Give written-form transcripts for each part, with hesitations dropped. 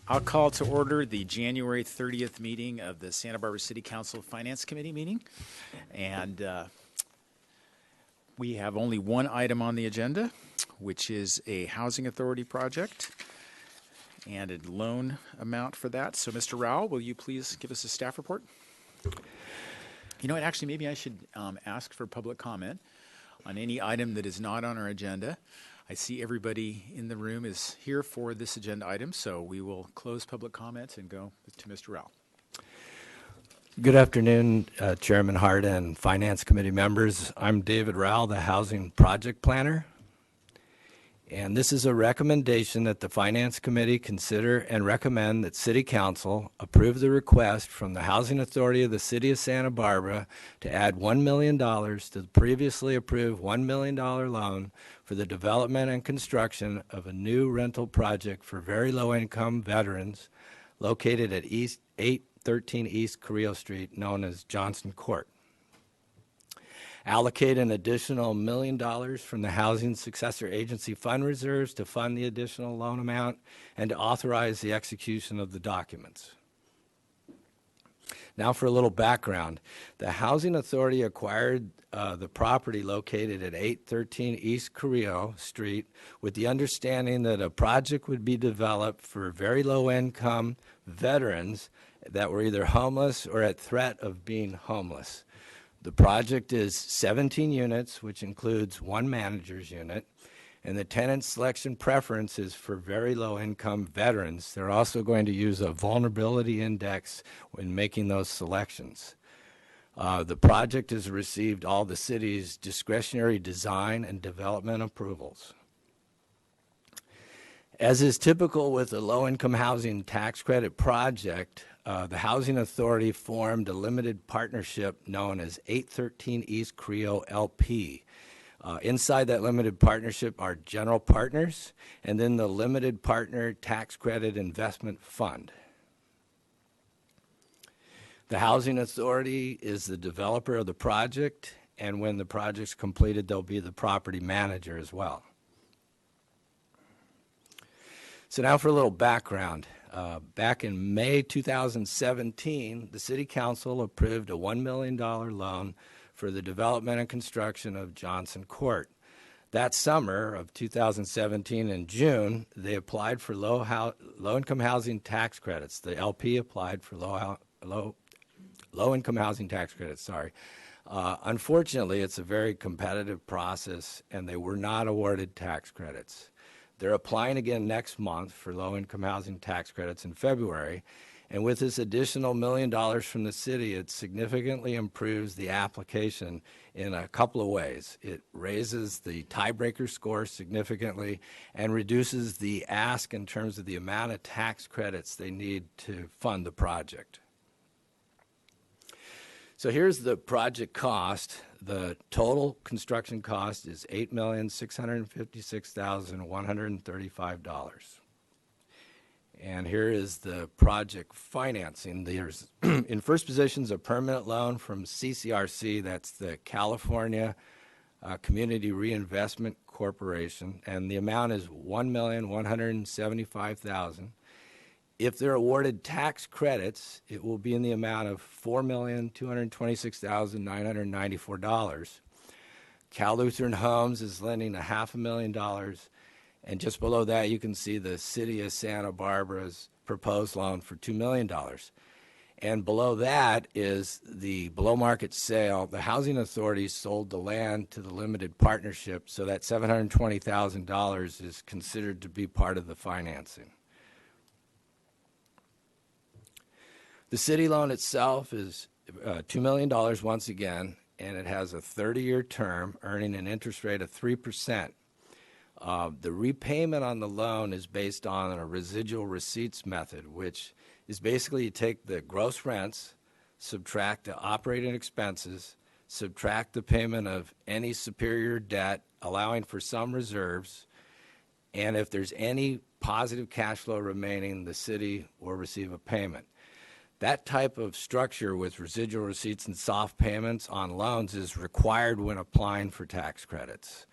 I'll call to order the January 30th meeting of the Santa Barbara City Council Finance Committee meeting. And we have only one item on the agenda, which is a housing authority project and a loan amount for that. So Mr. Rowell, will you please give us a staff report? You know what, actually, maybe I should ask for public comment on any item that is not on our agenda. I see everybody in the room is here for this agenda item, so we will close public comments and go to Mr. Rowell. Good afternoon, Chairman Hart and Finance Committee members. I'm David Rowell, the Housing Project Planner. And this is a recommendation that the Finance Committee consider and recommend that City Council approve the request from the Housing Authority of the City of Santa Barbara to add $1 million to the previously approved $1 million loan for the development and construction of a new rental project for very low-income veterans located at 813 East Carrillo Street, known as Johnson Court. Allocate an additional $1 million from the Housing Successor Agency fund reserves to fund the additional loan amount and to authorize the execution of the documents. Now for a little background. The Housing Authority acquired the property located at 813 East Carrillo Street with the understanding that a project would be developed for very low-income veterans that were either homeless or at threat of being homeless. The project is 17 units, which includes one manager's unit, and the tenant selection preference is for very low-income veterans. They're also going to use a vulnerability index when making those selections. The project has received all the city's discretionary design and development approvals. As is typical with a low-income housing tax credit project, the Housing Authority formed a limited partnership known as 813 East Carrillo LP. Inside that limited partnership are general partners and then the Limited Partner Tax Credit Investment Fund. The Housing Authority is the developer of the project, and when the project's completed, they'll be the property manager as well. So now for a little background. Back in May 2017, the City Council approved a $1 million loan for the development and construction of Johnson Court. That summer of 2017 in June, they applied for low-income housing tax credits. The LP applied for low-income housing tax credits, Unfortunately, it's a very competitive process, and they were not awarded tax credits. They're applying again next month for low-income housing tax credits in February. And with this additional $1 million from the city, it significantly improves the application in a couple of ways. It raises the tiebreaker score significantly and reduces the ask in terms of the amount of tax credits they need to fund the project. So here's the project cost. The total construction cost is $8,656,135. And here is the project financing. There's in first position is a permanent loan from CCRC, that's the California Community Reinvestment Corporation, and the amount is $1,175,000. If they're awarded tax credits, it will be in the amount of $4,226,994. Cal Lutheran Homes is lending $500,000, and just below that you can see the City of Santa Barbara's proposed loan for $2 million. And below that is the below market sale. The Housing Authority sold the land to the limited partnership, so that $720,000 is considered to be part of the financing. The city loan itself is $2 million once again, and it has a 30-year term, earning an interest rate of 3%. The repayment on the loan is based on a residual receipts method, which is basically you take the gross rents, subtract the operating expenses, subtract the payment of any superior debt, allowing for some reserves, and if there's any positive cash flow remaining, the city will receive a payment. That type of structure with residual receipts and soft payments on loans is required when applying for tax credits.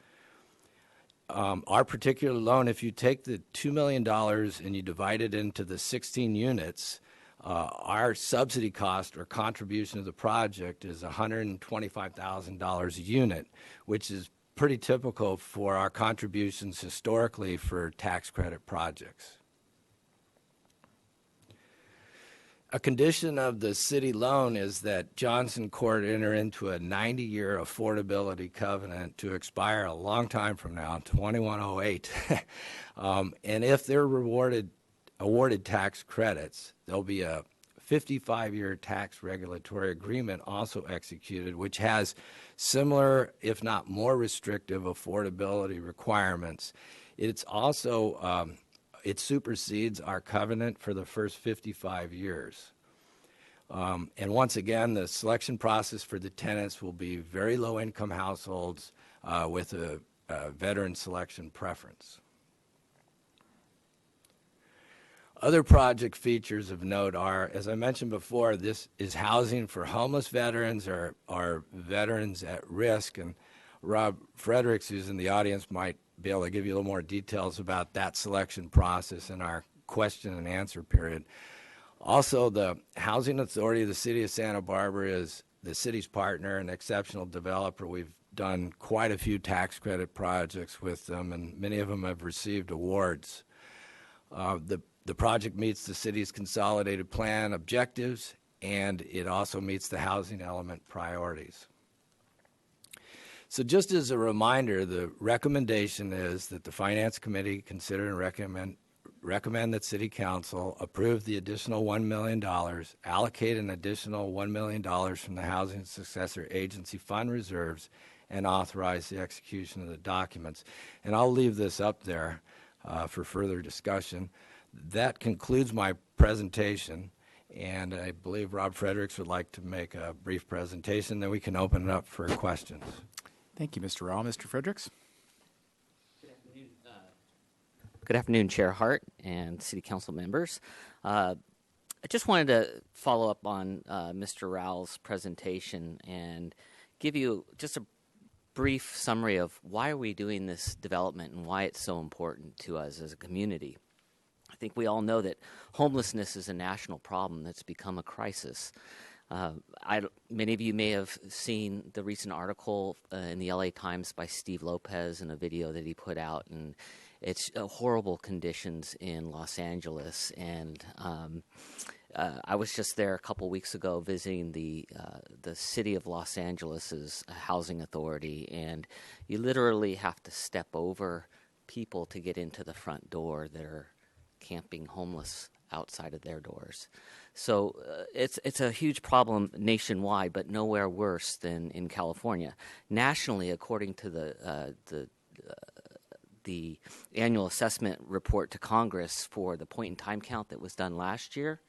our particular loan, if you take the $2 million and you divide it into the 16 units, our subsidy cost or contribution to the project is $125,000 a unit, which is pretty typical for our contributions historically for tax credit projects. A condition of the city loan is that Johnson Court enter into a 90-year affordability covenant to expire a long time from now, 2108. And if they're awarded tax credits, there'll be a 55-year tax regulatory agreement also executed, which has similar, if not more restrictive, affordability requirements. It's also it supersedes our covenant for the first 55 years. And once again, the selection process for the tenants will be very low-income households with a veteran selection preference. Other project features of note are, as I mentioned before, this is housing for homeless veterans or veterans at risk. And Rob Fredericks, who's in the audience, might be able to give you a little more details about that selection process in our question and answer period. Also, the Housing Authority of the City of Santa Barbara is the city's partner and exceptional developer. We've done quite a few tax credit projects with them, and many of them have received awards. The project meets the city's consolidated plan objectives, and it also meets the housing element priorities. So just as a reminder, the recommendation is that the Finance Committee consider and recommend that City Council approve the additional $1 million, allocate an additional $1 million from the Housing Successor Agency Fund reserves, and authorize the execution of the documents. And I'll leave this up there for further discussion. That concludes my presentation, and I believe Rob Fredericks would like to make a brief presentation, then we can open it up for questions. Thank you, Mr. Rowell. Mr. Fredericks? Good afternoon, Chair Hart and City Council members. I just wanted to follow up on Mr. Rowell's presentation and give you just a brief summary of why are we doing this development and why it's so important to us as a community. I think we all know that homelessness is a national problem that's become a crisis. Many of you may have seen the recent article in the LA Times by Steve Lopez and a video that he put out, and it's horrible conditions in Los Angeles. And I was just there a couple weeks ago visiting the city of Los Angeles's housing authority, and you literally have to step over people to get into the front door that are camping homeless outside of their doors. So it's a huge problem nationwide, but nowhere worse than in California. Nationally, according to the annual assessment report to Congress for the point-in-time count that was done last year,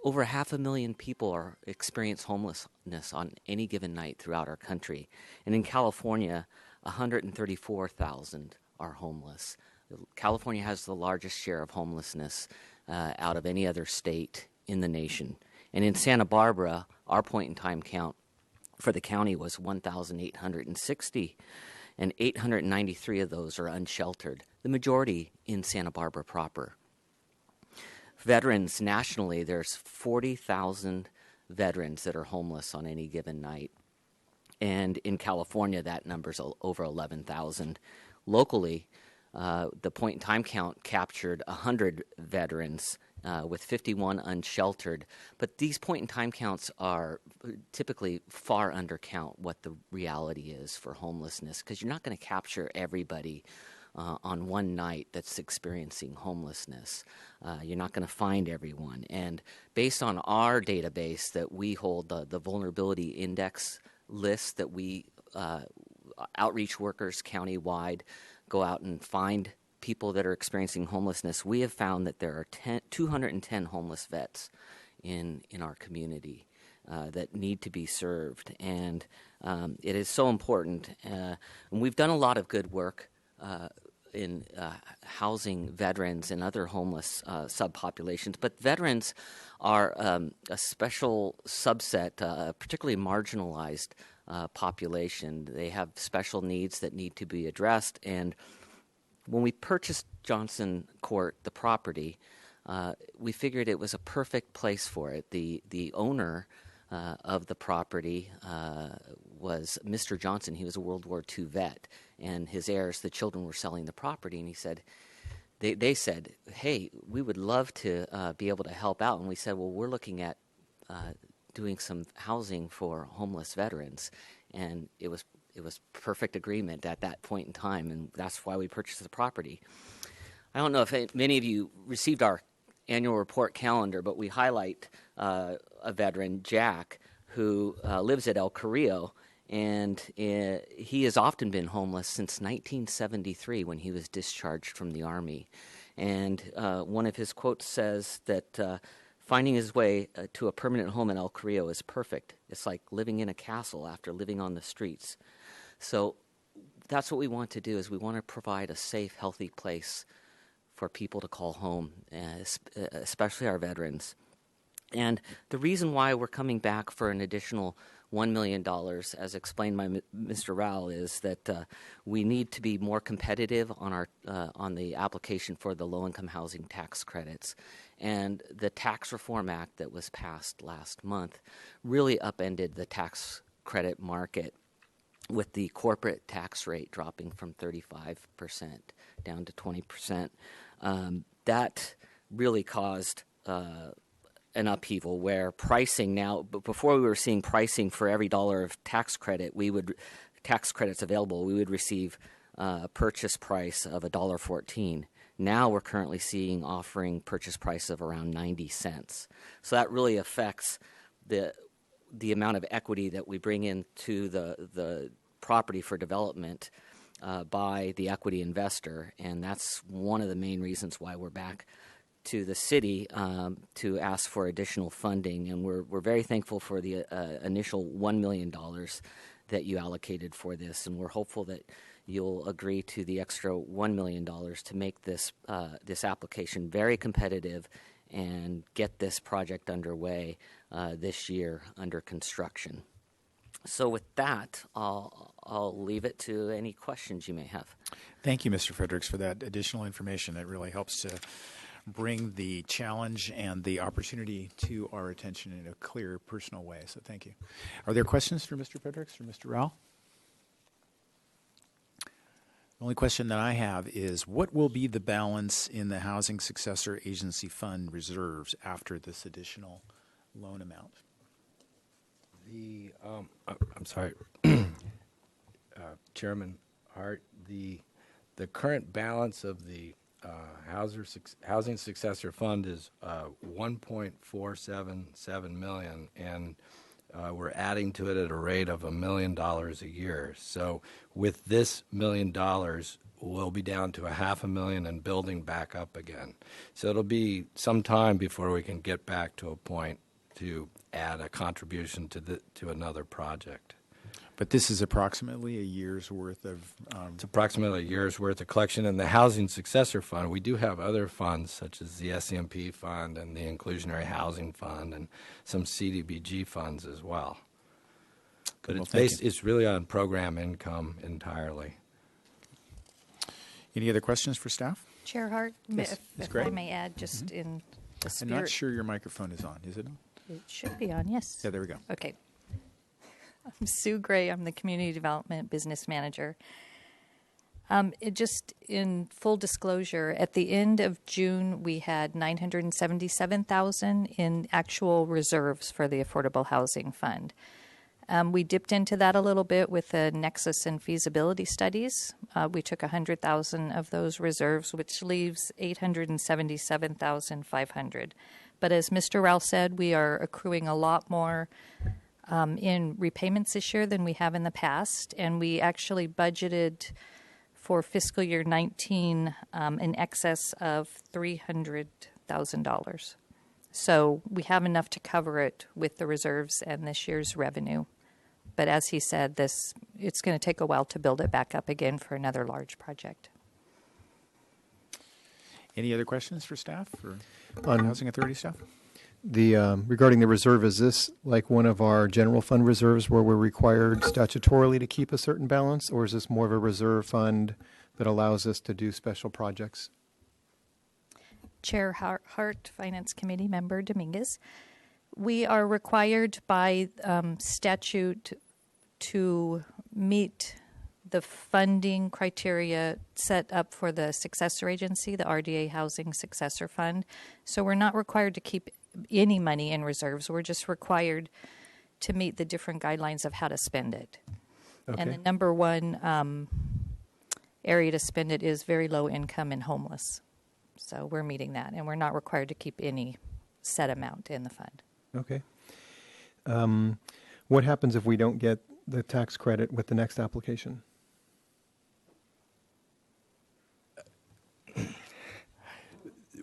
over 500,000 people experience homelessness on any given night throughout our country. And in California, 134,000 are homeless. California has the largest share of homelessness out of any other state in the nation. And in Santa Barbara, our point-in-time count for the county was 1,860, and 893 of those are unsheltered, the majority in Santa Barbara proper. Veterans nationally, there's 40,000 veterans that are homeless on any given night. And in California, that number's over 11,000. Locally, the point-in-time count captured 100 veterans with 51 unsheltered. But these point-in-time counts are typically far undercount what the reality is for homelessness, because you're not going to capture everybody on one night that's experiencing homelessness. You're not going to find everyone. And based on our database that we hold, the vulnerability index list that we outreach workers countywide go out and find people that are experiencing homelessness, we have found that there are 210 homeless vets in our community that need to be served. And it is so important. And we've done a lot of good work in housing veterans and other homeless subpopulations. But veterans are a special subset, particularly marginalized population. They have special needs that need to be addressed. And when we purchased Johnson Court, the property, we figured it was a perfect place for it. The owner of the property was Mr. Johnson. He was a World War II vet, and his heirs, the children, were selling the property. And he said, they said, "Hey, we would love to be able to help out." And we said, "Well, we're looking at doing some housing for homeless veterans," and it was perfect agreement at that point in time, and that's why we purchased the property. I don't know if many of you received our annual report calendar, but we highlight a veteran, Jack, who lives at El Carrillo, and he has often been homeless since 1973 when he was discharged from the Army. And one of his quotes says that finding his way to a permanent home in El Carrillo is perfect. It's like living in a castle after living on the streets. So that's what we want to do, is we want to provide a safe, healthy place for people to call home, especially our veterans. And the reason why we're coming back for an additional $1 million, as explained by Mr. Rao, is that we need to be more competitive on the application for the low-income housing tax credits. And the Tax Reform Act that was passed last month really upended the tax credit market, with the corporate tax rate dropping from 35% down to 20%. That really caused an upheaval where pricing now, but before we were seeing pricing for every dollar of tax credits available, we would receive a purchase price of $1.14. Now we're currently offering purchase price of around 90 cents. So that really affects the amount of equity that we bring into the property for development by the equity investor, and that's one of the main reasons why we're back to the city to ask for additional funding. And we're very thankful for the initial $1 million that you allocated for this, and we're hopeful that you'll agree to the extra $1 million to make this application very competitive and get this project underway this year under construction. So with that, I'll leave it to any questions you may have. Thank you, Mr. Fredericks, for that additional information. It really helps to bring the challenge and the opportunity to our attention in a clear, personal way. So thank you. Are there questions for Mr. Fredericks or Mr. Rao? The only question that I have is, what will be the balance in the Housing Successor Agency Fund reserves after this additional loan amount? I'm sorry, Chairman Hart, the current balance of the Housing Successor Fund is $1.477 million, and we're adding to it at a rate of $1 million a year. So with this $1 million, we'll be down to $500,000 and building back up again. So it'll be some time before we can get back to a point to add a contribution to another project. But this is approximately a year's worth of... It's approximately a year's worth of collection. In the Housing Successor Fund, we do have other funds such as the SCMP Fund and the Inclusionary Housing Fund and some CDBG funds as well. But Well, it's really on program income entirely. Any other questions for staff? Chair Hart, Yes, Ms. Gray. if I may add, just in the I'm not spirit, sure your microphone is on. Is it on? it should be on, yes. Yeah, there we go. Okay. I'm Sue Gray. I'm the Community Development Business Manager. Just in full disclosure, at the end of June, we had $977,000 in actual reserves for the Affordable Housing Fund. We dipped into that a little bit with the Nexus and feasibility studies. We took $100,000 of those reserves, which leaves $877,500. But as Mr. Rao said, we are accruing a lot more in repayments this year than we have in the past, and we actually budgeted for fiscal year 19 in excess of $300,000. So we have enough to cover it with the reserves and this year's revenue. But as he said, it's going to take a while to build it back up again for another large project. Any other questions for staff or Housing Authority staff? Regarding the reserve, is this like one of our general fund reserves where we're required statutorily to keep a certain balance, or is this more of a reserve fund that allows us to do special projects? Chair Hart, Finance Committee Member Dominguez. We are required by statute to meet the funding criteria set up for the successor agency, the RDA Housing Successor Fund. So we're not required to keep any money in reserves. We're just required to meet the different guidelines of how to spend it. Okay. And the number one area to spend it is very low income and homeless. So we're meeting that, and we're not required to keep any set amount in the fund. Okay. What happens if we don't get the tax credit with the next application?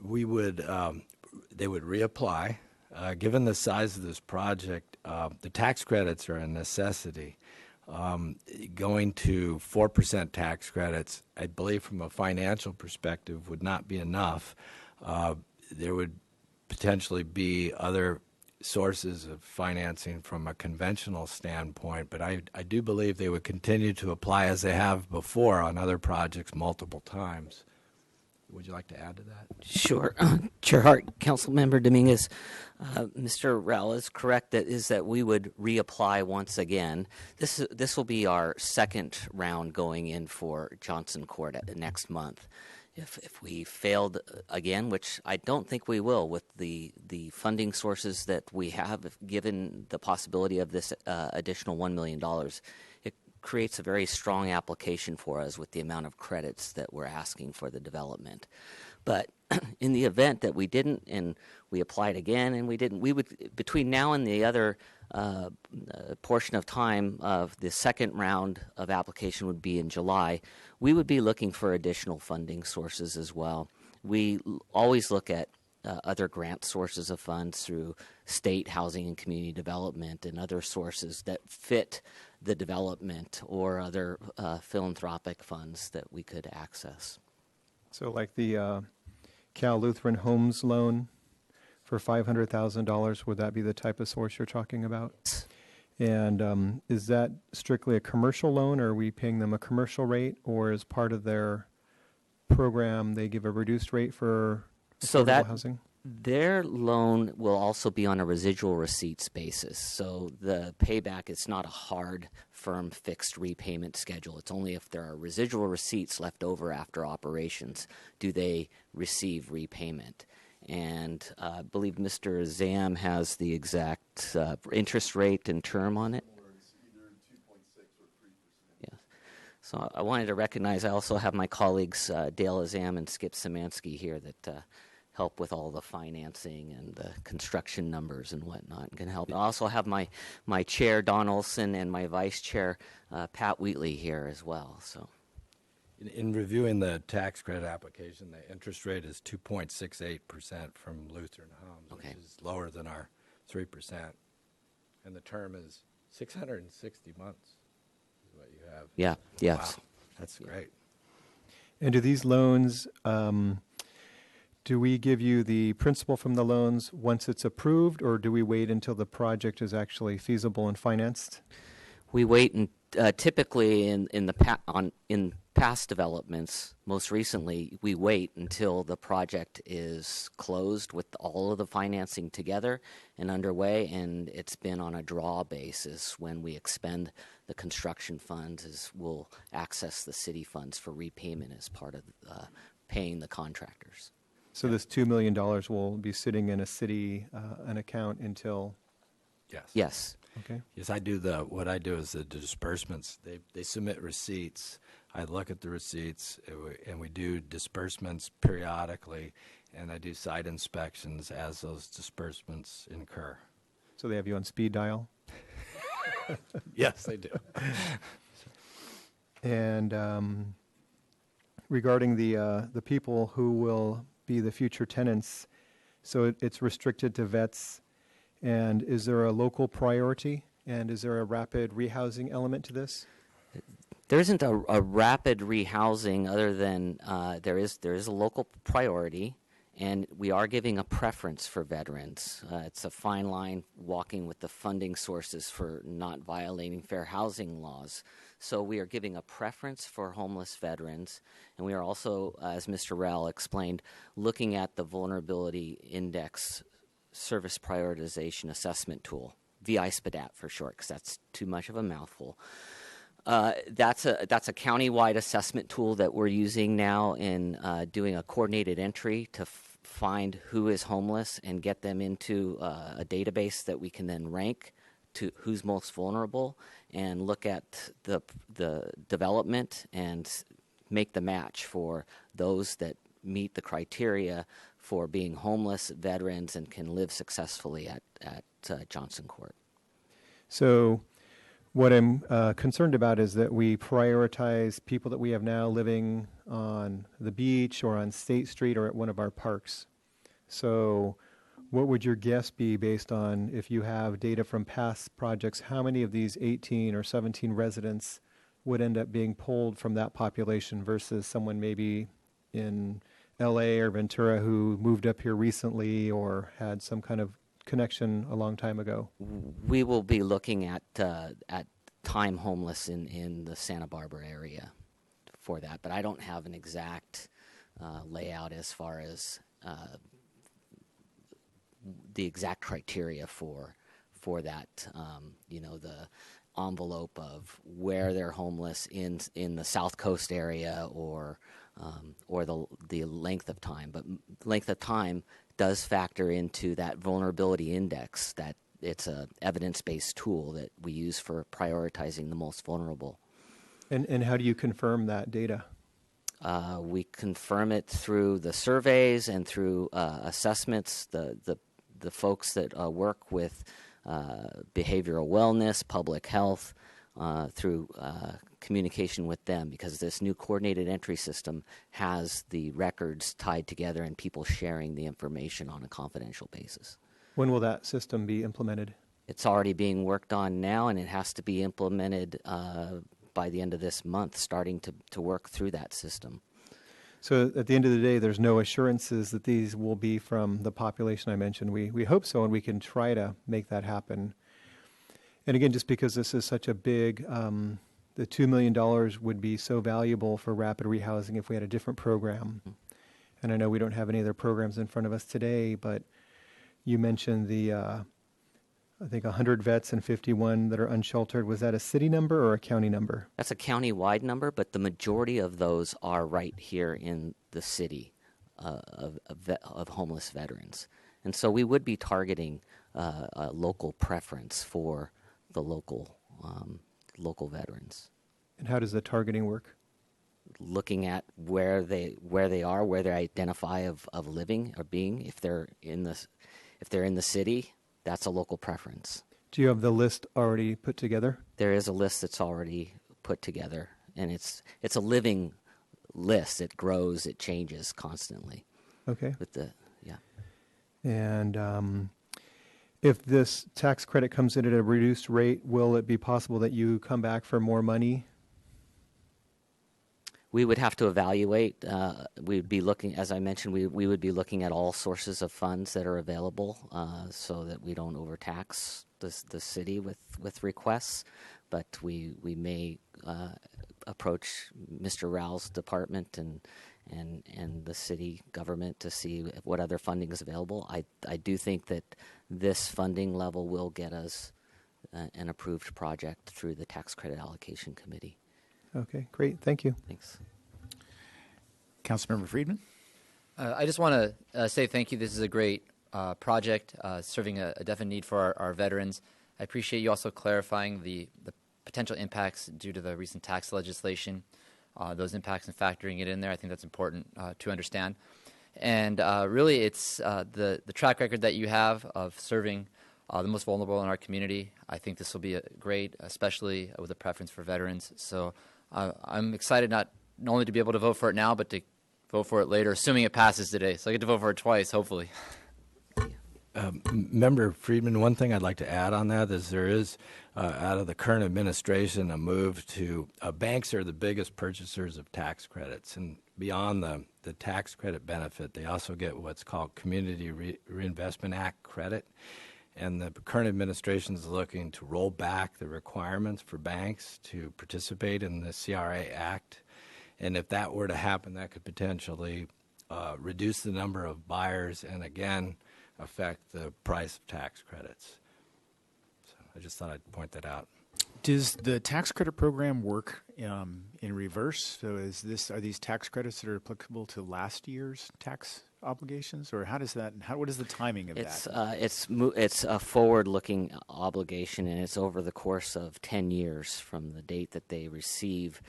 We would, they would reapply. Given the size of this project, the tax credits are a necessity. Going to 4% tax credits, I believe from a financial perspective, would not be enough. There would potentially be other sources of financing from a conventional standpoint, but I do believe they would continue to apply as they have before on other projects multiple times. Would you like to add to that? Sure. Chair Hart, Councilmember Dominguez, Mr. Rowell is correct that we would reapply once again. This will be our second round going in for Johnson Court next month. If we failed again, which I don't think we will with the funding sources that we have, given the possibility of this additional $1 million, it creates a very strong application for us with the amount of credits that we're asking for the development. But in the event that we didn't, and we applied again and we didn't, we would, between now and the other portion of time of the second round of application would be in July, we would be looking for additional funding sources as well. We always look at other grant sources of funds through state housing and community development and other sources that fit the development or other philanthropic funds that we could access. So like the Cal Lutheran Homes loan for $500,000, would that be the type of source you're talking about? And is that strictly a commercial loan, or are we paying them a commercial rate, or as part of their program they give a reduced rate for affordable housing? Their loan will also be on a residual receipts basis. So the payback is not a hard, firm, fixed repayment schedule. It's only if there are residual receipts left over after operations do they receive repayment. And I believe Mr. Zam has the exact interest rate and term on it. It's either 2.6 or 3%. Yeah. So I wanted to recognize I also have my colleagues Dale Azam and Skip Szymanski here that help with all the financing and the construction numbers and whatnot, and can help. I also have my chair, Don Olson, and my vice chair, Pat Wheatley, here as well. So, In reviewing the tax credit application, the interest rate is 2.68% from Lutheran Homes, Okay. which is lower than our 3%. And the term is 660 months is what you have. yeah, yes. Wow, that's great. And do these loans, do we give you the principal from the loans once it's approved, or do we wait until the project is actually feasible and financed? We wait, and typically in past developments, most recently, we wait until the project is closed with all of the financing together and underway, and it's been on a draw basis. When we expend the construction funds, we'll access the city funds for repayment as part of paying the contractors. So this $2 million will be sitting in a city an account until, Yes. Yes. okay? Yes, I do what I do is the disbursements. They submit receipts. I look at the receipts, and we do disbursements periodically, and I do site inspections as those disbursements incur. So they have you on speed dial? Yes, they do. And regarding the people who will be the future tenants, so it's restricted to vets, and is there a local priority, and is there a rapid rehousing element to this? There isn't a rapid rehousing other than there is a local priority, And we are giving a preference for veterans. It's a fine line walking with the funding sources for not violating fair housing laws. So we are giving a preference for homeless veterans, and we are also, as Mr. Rowell explained, looking at the Vulnerability Index Service Prioritization Assessment Tool, VI-SPDAT for short, because that's too much of a mouthful. That's a county-wide assessment tool that we're using now in doing a coordinated entry to find who is homeless and get them into a database that we can then rank to who's most vulnerable and look at the development and make the match for those that meet the criteria for being homeless veterans and can live successfully at Johnson Court. So what I'm concerned about is that we prioritize people that we have now living on the beach or on State Street or at one of our parks. So what would your guess be based on, if you have data from past projects, how many of these 18 or 17 residents would end up being pulled from that population versus someone maybe in LA or Ventura who moved up here recently or had some kind of connection a long time ago? We will be looking at time homeless in the Santa Barbara area for that, but I don't have an exact layout as far as the exact criteria for that. The envelope of where they're homeless in the South Coast area or the length of time, but length of time does factor into that vulnerability index. That it's a evidence-based tool that we use for prioritizing the most vulnerable. And how do you confirm that data? We confirm it through the surveys and through assessments. The folks that work with behavioral wellness, public health, through communication with them, because this new coordinated entry system has the records tied together and people sharing the information on a confidential basis. When will that system be implemented? It's already being worked on now, and it has to be implemented by the end of this month, starting to work through that system. So at the end of the day, there's no assurances that these will be from the population I mentioned. We hope so, and we can try to make that happen. And again, just because this is such a big, the $2 million would be so valuable for rapid rehousing if we had a different program. And I know we don't have any other programs in front of us today, but you mentioned the, I think 100 vets and 51 that are unsheltered. Was that a city number or a county number? That's a county-wide number, but the majority of those are right here in the city of homeless veterans. And so we would be targeting a local preference for the local veterans. And how does the targeting work? Looking at where they are, where they identify of living or being. If they're in the city, that's a local preference. Do you have the list already put together? There is a list that's already put together, and it's a living list. It grows, it changes constantly. Okay. Yeah. And if this tax credit comes in at a reduced rate, will it be possible that you come back for more money? We would have to evaluate. We'd be looking, as I mentioned, we would be looking at all sources of funds that are available so that we don't overtax the city with requests. But we may approach Mr. Rowell's department and the city government to see what other funding is available. I do think that this funding level will get us an approved project through the Tax Credit Allocation Committee. Okay, great. Thank you. Thanks. Councilmember Friedman? I just want to say thank you. This is a great project serving a definite need for our veterans. I appreciate you also clarifying the potential impacts due to the recent tax legislation, those impacts and factoring it in there. I think that's important to understand. And really, it's the track record that you have of serving the most vulnerable in our community. I think this will be great, especially with a preference for veterans. So I'm excited not only to be able to vote for it now, but to vote for it later, assuming it passes today. So I get to vote for it twice, hopefully. Member Friedman, one thing I'd like to add on that is there is, out of the current administration, a move to banks are the biggest purchasers of tax credits. And beyond the tax credit benefit, they also get what's called Community Reinvestment Act credit. And the current administration is looking to roll back the requirements for banks to participate in the CRA Act. And if that were to happen, that could potentially reduce the number of buyers and, again, affect the price of tax credits. So I just thought I'd point that out. Does the tax credit program work in reverse? So are these tax credits that are applicable to last year's tax obligations, or how does that? What is the timing of that? It's a forward-looking obligation, and it's over the course of 10 years from the date that they receive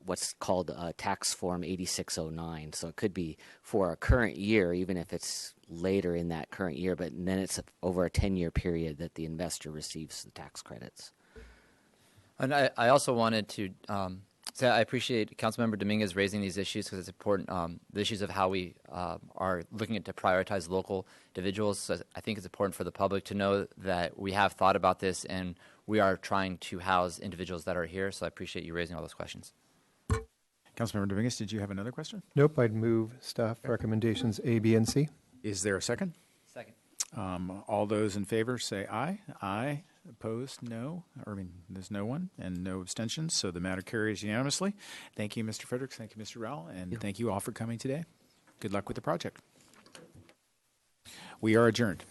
what's called tax form 8609. So it could be for a current year, even if it's later in that current year, but then it's over a 10-year period that the investor receives the tax credits. And I also wanted to say I appreciate Councilmember Dominguez raising these issues because it's important, the issues of how we are looking to prioritize local individuals. So I think it's important for the public to know that we have thought about this and we are trying to house individuals that are here. So I appreciate you raising all those questions. Councilmember Dominguez, did you have another question? Nope, I'd move staff recommendations A, B, and C. Is there a second? Second. All those in favor say aye. Aye. Opposed? No. There's no one and no abstentions. So the matter carries unanimously. Thank you, Mr. Fredericks. Thank you, Mr. Rowell. And thank you all for coming today. Good luck with the project. We are adjourned.